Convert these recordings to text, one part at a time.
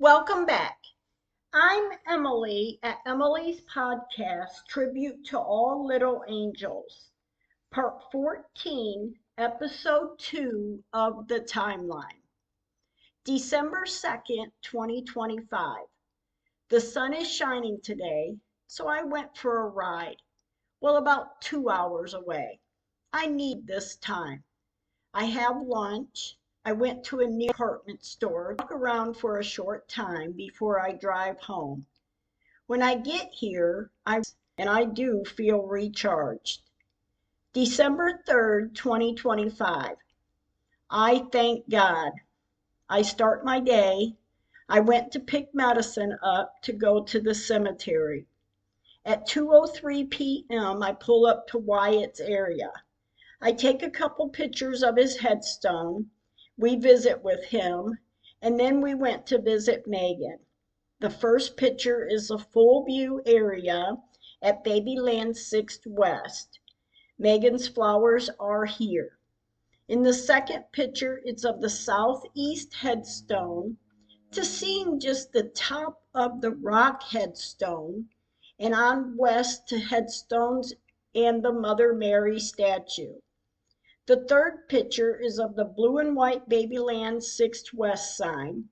Welcome back. I'm Emily at Emily's podcast, Tribute to All Little Angels, Part 14, Episode 2 of the Timeline. December 2nd, 2025. The sun is shining today, so I went for a ride. Well, about 2 hours away. I need this time. I have lunch. I went to a near department store, walk around for a short time before I drive home. When I get here, I do feel recharged. December 3rd, 2025. I thank God. I start my day. I went to pick Madison up to go to the cemetery. At 2:03 p.m., I pull up to Wyatt's area. I take a couple pictures of his headstone. We visit with him, and then we went to visit Megan. The first picture is a full view area at Babyland 6th West. Megan's flowers are here. In the second picture, it's of the southeast headstone to seeing just the top of the rock headstone, and on west to headstones and the Mother Mary statue. The third picture is of the blue and white Babyland 6th West sign,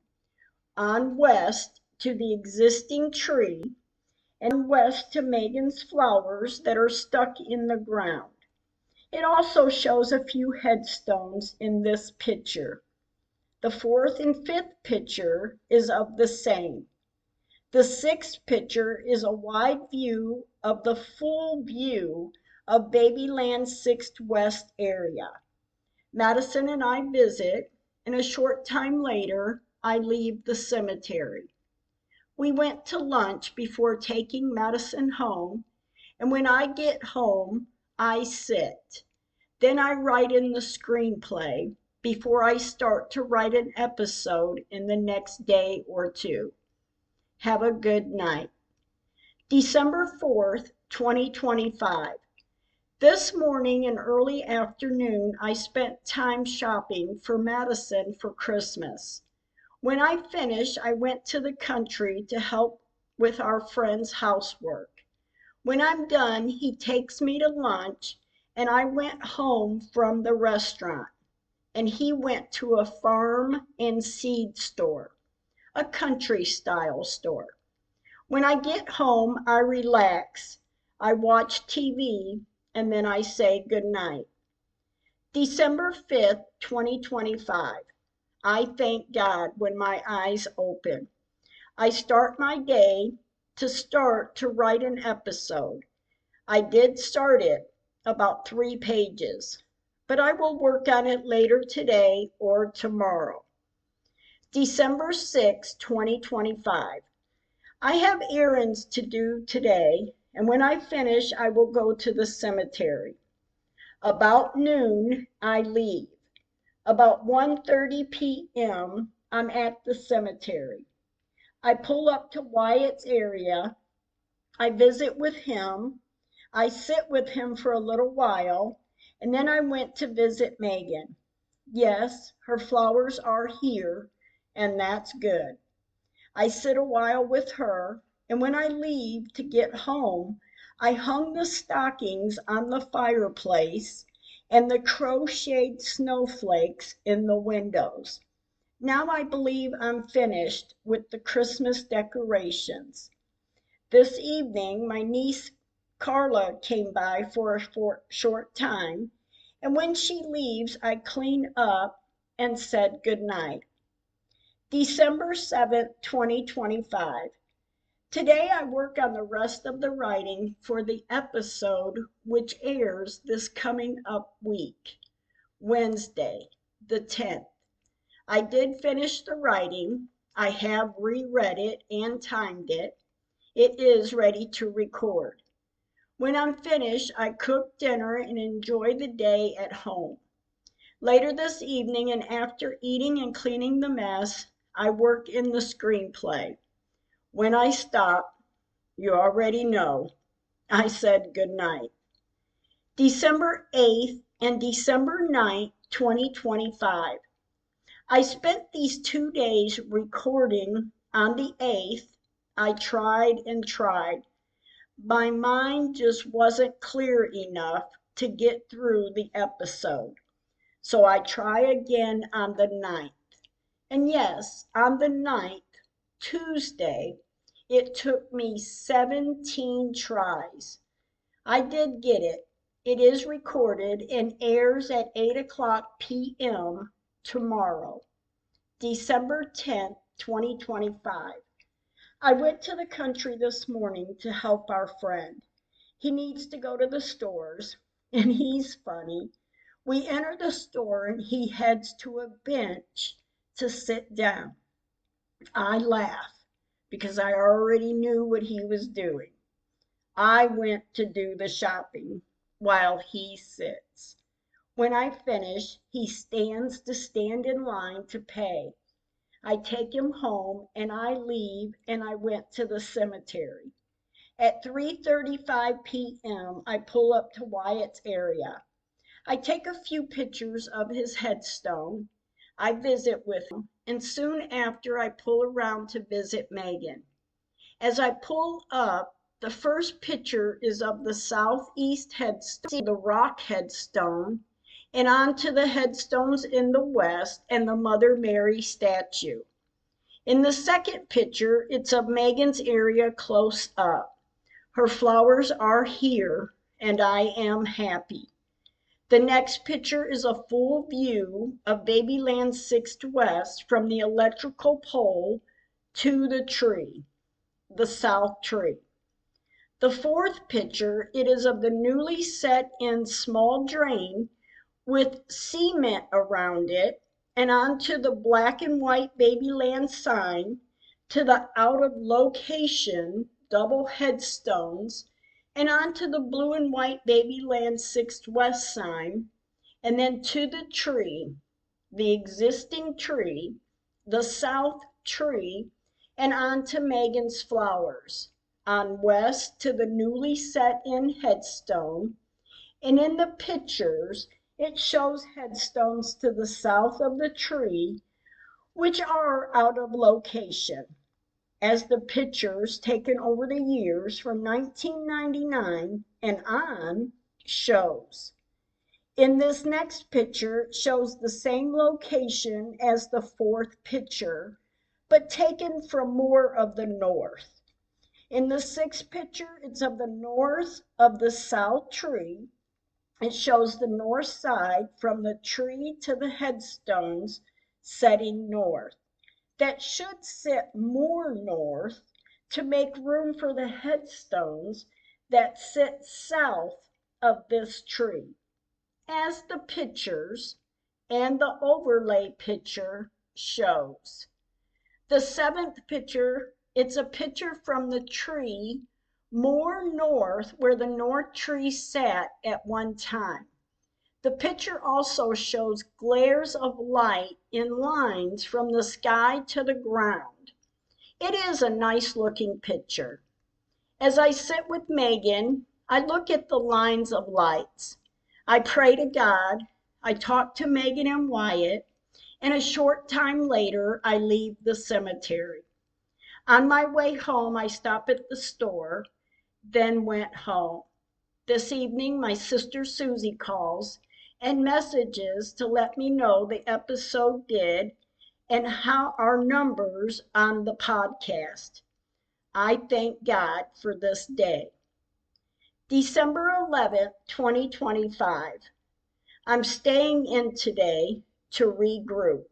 on west to the existing tree, and west to Megan's flowers that are stuck in the ground. It also shows a few headstones in this picture. The fourth and fifth picture is of the same. The sixth picture is a wide view of the full view of Babyland 6th West area. Madison and I visit, and a short time later, I leave the cemetery. We went to lunch before taking Madison home, and when I get home, I sit. Then I write in the screenplay before I start to write an episode in the next day or two. Have a good night. December 4th, 2025. This morning and early afternoon, I spent time shopping for Madison for Christmas. When I finished, I went to the country to help with our friend's housework. When I'm done, he takes me to lunch, and I went home from the restaurant, and he went to a farm and seed store, a country-style store. When I get home, I relax, I watch TV, and then I say good night. December 5th, 2025. I thank God when my eyes open. I start my day to write an episode. I did start it, about 3 pages, but I will work on it later today or tomorrow. December 6th, 2025. I have errands to do today, and when I finish, I will go to the cemetery. About noon, I leave. About 1:30 p.m., I'm at the cemetery. I pull up to Wyatt's area. I visit with him. I sit with him for a little while, and then I went to visit Megan. Yes, her flowers are here, and that's good. I sit a while with her, and when I leave to get home, I hung the stockings on the fireplace and the crocheted snowflakes in the windows. Now I believe I'm finished with the Christmas decorations. This evening, my niece Carla came by for a short time, and when she leaves, I clean up and said good night. December 7th, 2025. Today I work on the rest of the writing for the episode which airs this coming up week, Wednesday, the 10th. I did finish the writing. I have reread it and timed it. It is ready to record. When I'm finished, I cook dinner and enjoy the day at home. Later this evening, and after eating and cleaning the mess, I work in the screenplay. When I stop, you already know, I said good night. December 8th and December 9th, 2025. I spent these 2 days recording On the 8th, I tried and tried. My mind just wasn't clear enough to get through the episode. So I try again on the 9th. And yes, on the 9th, Tuesday, it took me 17 tries. I did get it. It is recorded and airs at 8:00 p.m. tomorrow, December 10th, 2025. I went to the country this morning to help our friend. He needs to go to the stores, and he's funny. We enter the store and he heads to a bench to sit down. I laugh because I already knew what he was doing. I went to do the shopping while he sits. When I finish, he stands to stand in line to pay. I take him home and I leave and I went to the cemetery. At 3:35 p.m., I pull up to Wyatt's area. I take a few pictures of his headstone. I visit with him, and soon after I pull around to visit Megan. As I pull up, the first picture is of the southeast headstone, the rock headstone, and onto the headstones in the west and the Mother Mary statue. In the second picture, it's of Megan's area close up. Her flowers are here, and I am happy. The next picture is a full view of Babyland 6th West from the electrical pole to the tree, the south tree. The fourth picture, it is of the newly set in small drain with cement around it and onto the black and white Babyland sign, to the out of location double headstones, and onto the blue and white Babyland 6th West sign, and then to the tree, the existing tree, the south tree, and onto Megan's flowers. On west to the newly set in headstone, and in the pictures, it shows headstones to the south of the tree, which are out of location, as the pictures taken over the years from 1999 and on shows. In this next picture shows the same location as the fourth picture, but taken from more of the north. In the sixth picture, it's of the north of the south tree. It shows the north side from the tree to the headstones setting north. That should sit more north to make room for the headstones that sit south of this tree. As the pictures and the overlay picture shows. The seventh picture, it's a picture from the tree more north where the north tree sat at one time. The picture also shows glares of light in lines from the sky to the ground. It is a nice looking picture. As I sit with Megan, I look at the lines of lights. I pray to God, I talk to Megan and Wyatt, and a short time later, I leave the cemetery. On my way home, I stopped at the store, then went home. This evening, my sister Susie calls and messages to let me know the episode did and how our numbers on the podcast. I thank God for this day. December 11th, 2025. I'm staying in today to regroup.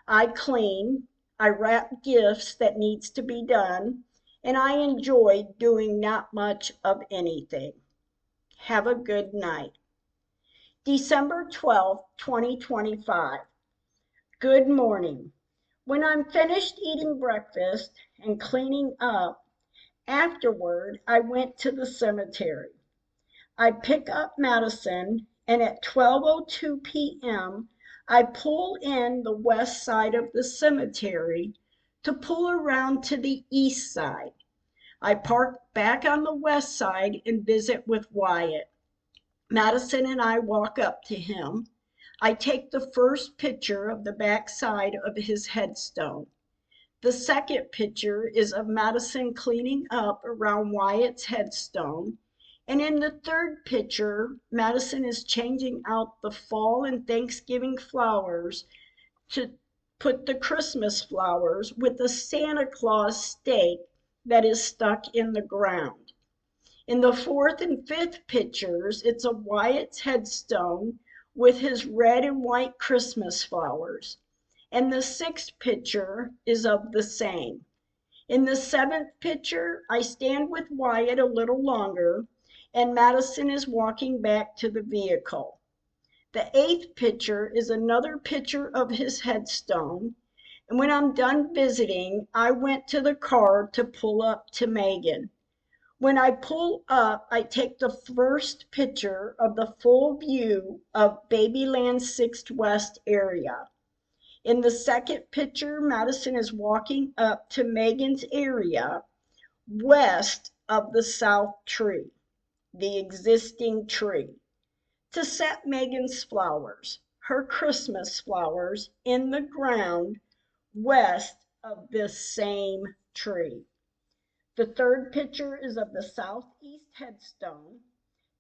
I clean, I wrap gifts that needs to be done, and I enjoy doing not much of anything. Have a good night. December 12th, 2025. Good morning. When I'm finished eating breakfast and cleaning up, afterward I went to the cemetery. I pick up Madison, and at 12:02 p.m., I pull in the west side of the cemetery to pull around to the east side. I park back on the west side and visit with Wyatt. Madison and I walk up to him. I take the first picture of the back side of his headstone. The second picture is of Madison cleaning up around Wyatt's headstone. And in the third picture, Madison is changing out the fall and Thanksgiving flowers to put the Christmas flowers with a Santa Claus stake that is stuck in the ground. In the fourth and fifth pictures, it's of Wyatt's headstone with his red and white Christmas flowers. And the sixth picture is of the same. In the seventh picture, I stand with Wyatt a little longer, and Madison is walking back to the vehicle. The eighth picture is another picture of his headstone, and when I'm done visiting, I went to the car to pull up to Megan. When I pull up, I take the first picture of the full view of Babyland 6th West area. In the second picture, Madison is walking up to Megan's area west of the south tree, the existing tree, to set Megan's flowers, her Christmas flowers, in the ground west of this same tree. The third picture is of the southeast headstone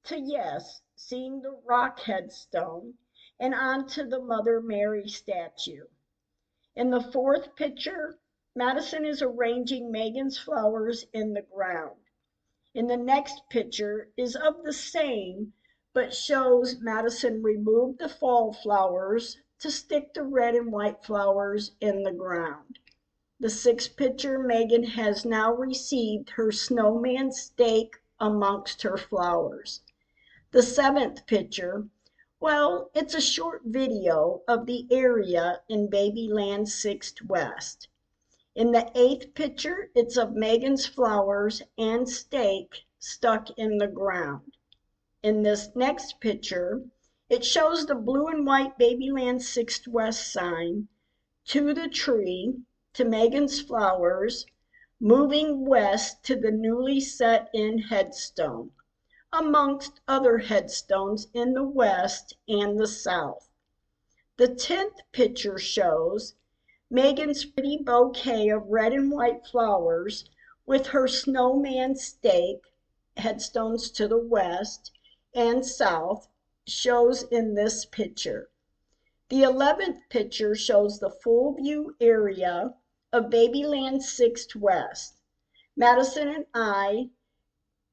to, yes, seeing the rock headstone and onto the Mother Mary statue. In the fourth picture, Madison is arranging Megan's flowers in the ground. In the next picture is of the same, but shows Madison remove the fall flowers to stick the red and white flowers in the ground. The sixth picture, Megan has now received her snowman stake amongst her flowers. The seventh picture, well, it's a short video of the area in Babyland 6th West. In the eighth picture, it's of Megan's flowers and stake stuck in the ground. In this next picture, it shows the blue and white Babyland 6th West sign to the tree, to Megan's flowers, moving west to the newly set in headstone, amongst other headstones in the west and the south. The 10th picture shows Megan's pretty bouquet of red and white flowers with her snowman stake, headstones to the west and south, shows in this picture. The 11th picture shows the full view area of Babyland 6th West. Madison and I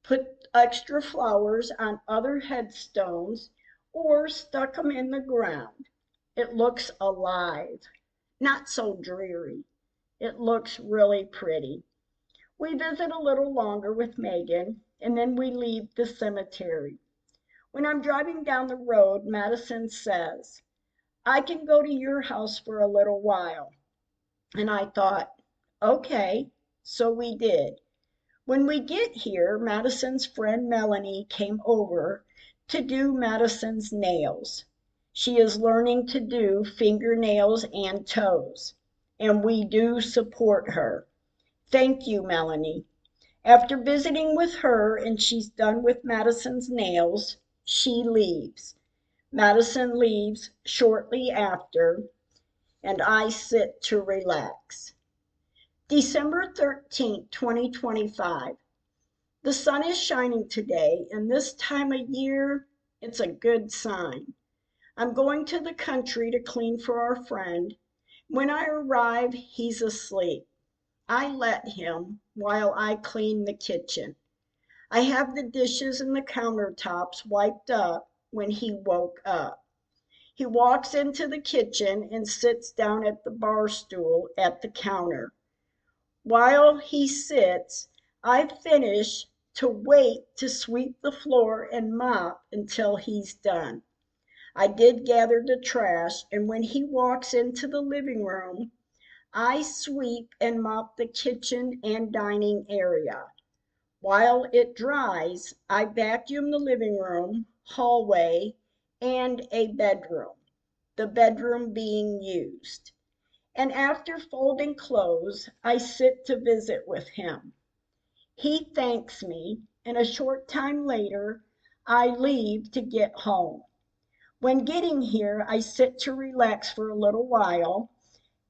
put extra flowers on other headstones or stuck them in the ground. It looks alive, not so dreary. It looks really pretty. We visit a little longer with Megan, and then we leave the cemetery. When I'm driving down the road, Madison says, "I can go to your house for a little while." And I thought, okay, so we did. When we get here, Madison's friend Melanie came over to do Madison's nails. She is learning to do fingernails and toes, and we do support her. Thank you, Melanie. After visiting with her and she's done with Madison's nails, she leaves. Madison leaves shortly after, and I sit to relax. December 13th, 2025. The sun is shining today, and this time of year, it's a good sign. I'm going to the country to clean for our friend. When I arrive, he's asleep. I let him while I clean the kitchen. I have the dishes and the countertops wiped up when he woke up. He walks into the kitchen and sits down at the bar stool at the counter. While he sits, I finish to wait to sweep the floor and mop until he's done. I did gather the trash, and when he walks into the living room, I sweep and mop the kitchen and dining area. While it dries, I vacuum the living room, hallway, and a bedroom, the bedroom being used. And after folding clothes, I sit to visit with him. He thanks me, and a short time later, I leave to get home. When getting here, I sit to relax for a little while,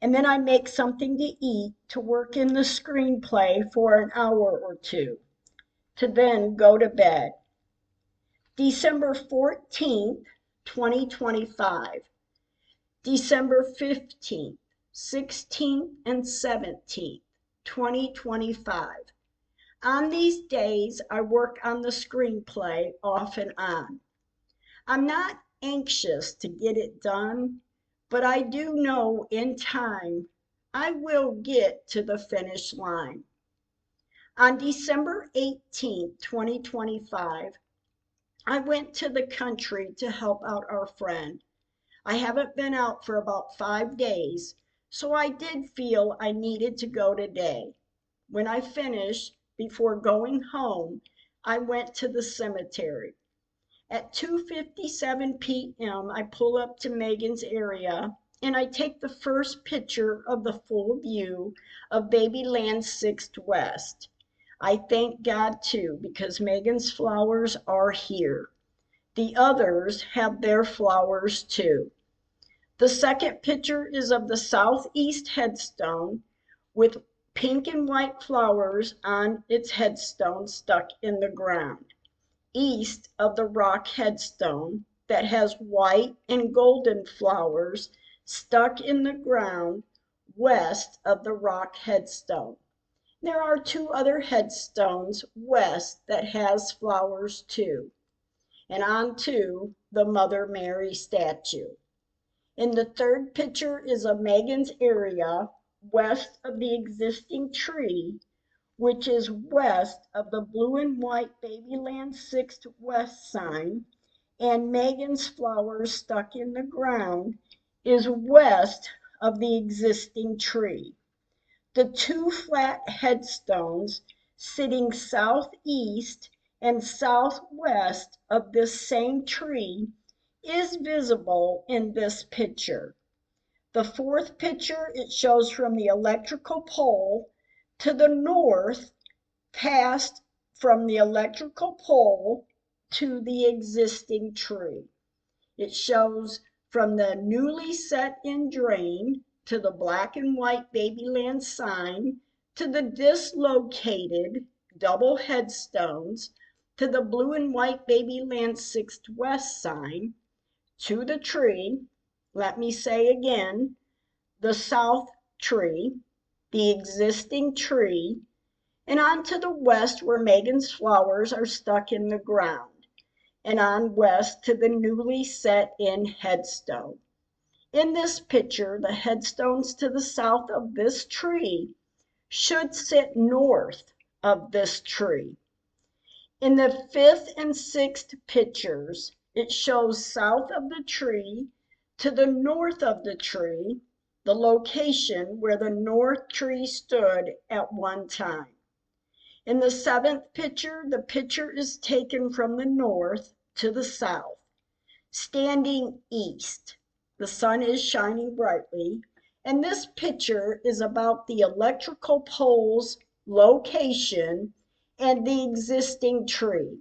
and then I make something to eat to work in the screenplay for an hour or two, to then go to bed. December 14th, 2025. December 15th, 16th, and 17th, 2025. On these days, I work on the screenplay off and on. I'm not anxious to get it done, but I do know in time I will get to the finish line. On December 18th, 2025, I went to the country to help out our friend. I haven't been out for about 5 days, so I did feel I needed to go today. When I finished, before going home, I went to the cemetery. At 2:57 p.m., I pull up to Megan's area and I take the first picture of the full view of Babyland 6th West. I thank God too, because Megan's flowers are here. The others have their flowers too. The second picture is of the southeast headstone with pink and white flowers on its headstone stuck in the ground, east of the rock headstone that has white and golden flowers stuck in the ground west of the rock headstone. There are 2 other headstones west that has flowers too, and on to the Mother Mary statue. In the third picture is of Megan's area west of the existing tree, which is west of the blue and white Babyland 6th West sign, and Megan's flowers stuck in the ground is west of the existing tree. The 2 flat headstones sitting southeast and southwest of this same tree is visible in this picture. The fourth picture, it shows from the electrical pole to the north, past from the electrical pole to the existing tree. It shows from the newly set in drain to the black and white Babyland sign to the dislocated double headstones to the blue and white Babyland 6th West sign to the tree. Let me say again, the south tree, the existing tree, and on to the west where Megan's flowers are stuck in the ground, and on west to the newly set in headstone. In this picture, the headstones to the south of this tree should sit north of this tree. In the 5th and 6th pictures, it shows south of the tree to the north of the tree, the location where the north tree stood at one time. In the 7th picture, the picture is taken from the north to the south, standing east. The sun is shining brightly, and this picture is about the electrical pole's location and the existing tree.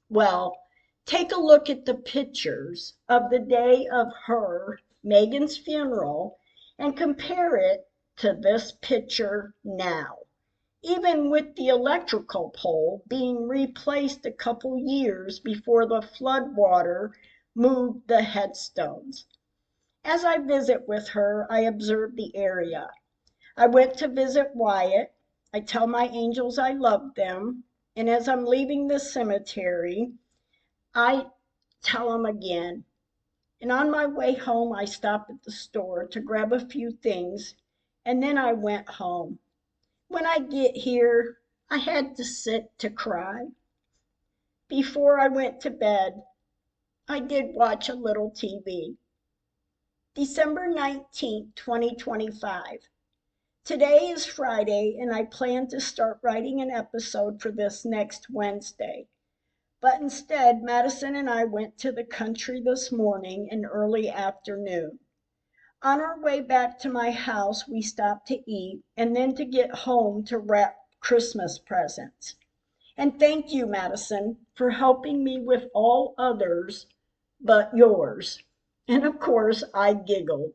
Well, take a look at the pictures of the day of her, Megan's funeral, and compare it to this picture now. Even with the electrical pole being replaced a couple years before the flood water moved the headstones. As I visit with her, I observe the area. I went to visit Wyatt. I tell my angels I love them. And as I'm leaving the cemetery, I tell them again. And on my way home, I stopped at the store to grab a few things, and then I went home. When I get here, I had to sit to cry. Before I went to bed, I did watch a little TV. December 19th, 2025. Today is Friday, and I plan to start writing an episode for this next Wednesday. But instead, Madison and I went to the country this morning in early afternoon. On our way back to my house, we stopped to eat and then to get home to wrap Christmas presents. And thank you, Madison, for helping me with all others but yours. And of course, I giggled.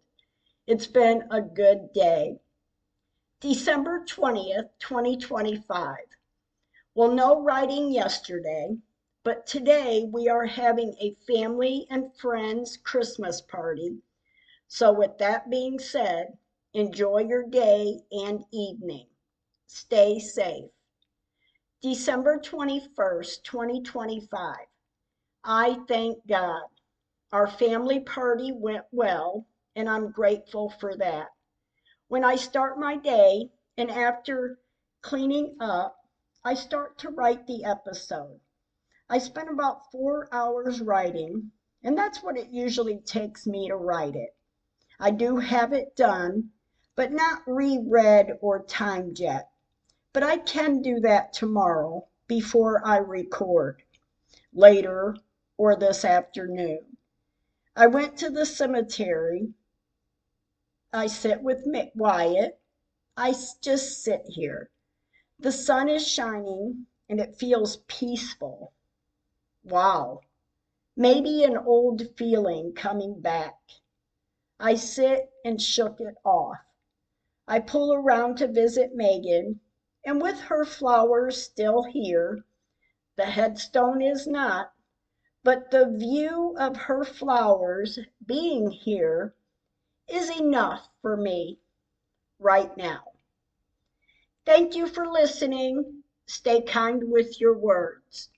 It's been a good day. December 20th, 2025. Well, no writing yesterday, but today we are having a family and friends Christmas party. So with that being said, enjoy your day and evening. Stay safe. December 21st, 2025. I thank God. Our family party went well, and I'm grateful for that. When I start my day and after cleaning up, I start to write the episode. I spend about 4 hours writing, and that's what it usually takes me to write it. I do have it done, but not reread or timed yet. But I can do that tomorrow before I record, later or this afternoon. I went to the cemetery. I sit with Wyatt. I just sit here. The sun is shining and it feels peaceful. Wow, maybe an old feeling coming back. I sit and shook it off. I pull around to visit Megan, and with her flowers still here, the headstone is not, but the view of her flowers being here is enough for me right now. Thank you for listening. Stay kind with your words.